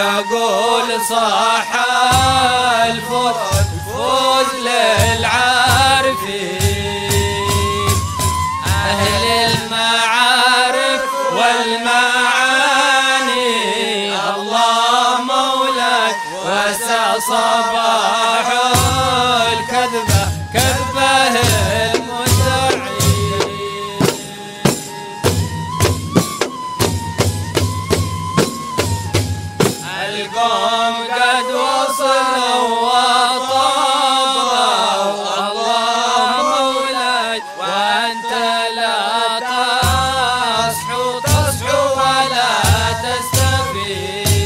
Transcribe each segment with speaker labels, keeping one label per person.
Speaker 1: أقول صح الفوز للعارفين أهل المعارف والمعاني. الله مولاي وسع صباح الكذبة كذبه المدعين. القوم قد وصلوا وطابوا. الله مولاي وأنت لا تصحو ولا تستفيق.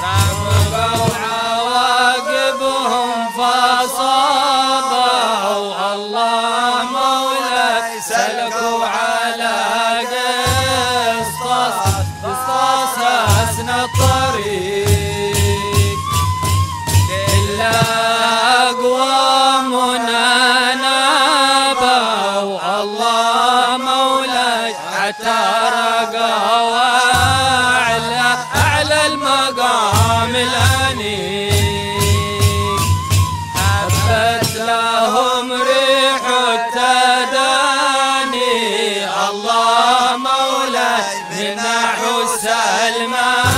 Speaker 1: رموا عواقبهم فصابوا. الله مولاي سلكوا على قسطاس أسنى الطريق. إلا أقوامنا نابوا. الله مولاي حتى رقوا أعلى المقام الأنيق. هبت لهم ريح التداني. الله مولاي من نحوس الماء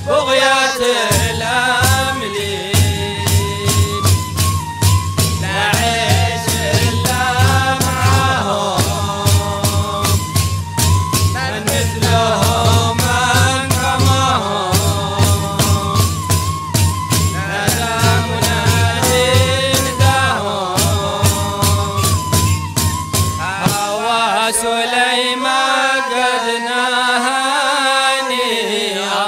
Speaker 1: بغية الأملين. نعيش إلا معهم من مثلهم من كمهم. ندمنا جلدهم هوى سليمان قد نهاني.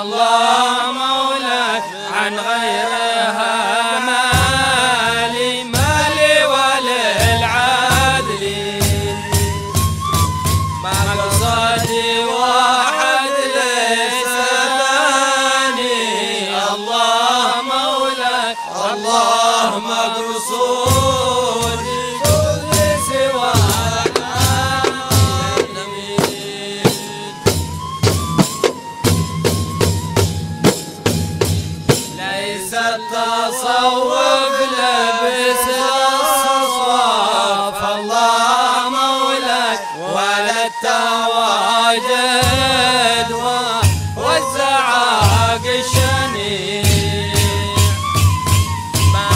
Speaker 1: الله مولاي عن غيرها مالي وللعدل. مقصدي واحد ليس ثاني. الله مولاي والله مقصودي كل سواك آمين. ليس التصوف لبس الصوف. الله مولاي ولا التواجد والزعاق الشنيع. ما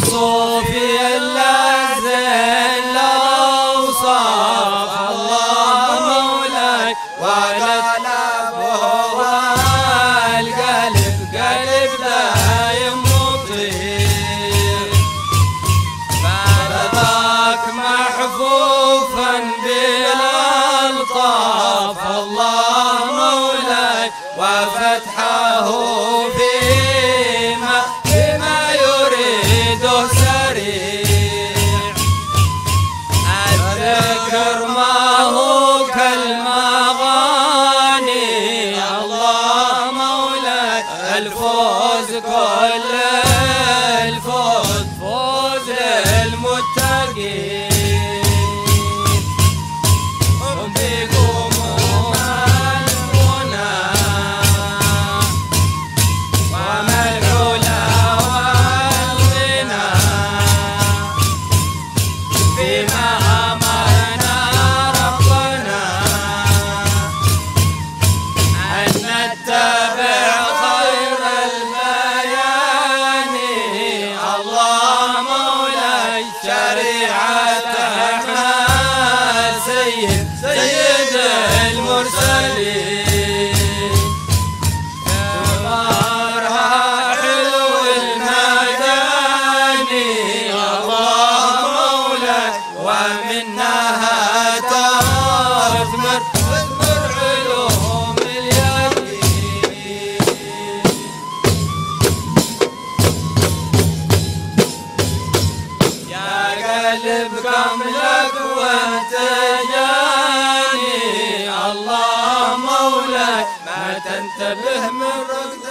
Speaker 1: صوفي إلا زين الأوصاف. الله مولاي ولا القلب دايم مطير. فرضاك محفوفا بالألطاف. الله مولاي وفتحه فيما يريده سريع. الذكر ما هو كالمغاني. الله مولاي الفوز كل الفوز فوز للمتقين. هم بيقوموا المنى وما العلا والغنى. فيما أمرنا ربنا أن نتبع خير البيان. الله مولاي شريعة أحمد سيد المرسلين. ثمارها حلو المداني. الله مولاي ومنها تثمر علوم اليقين. يا قلب كم لك وانت جاني. الله مولاي ما تنتبه من رقد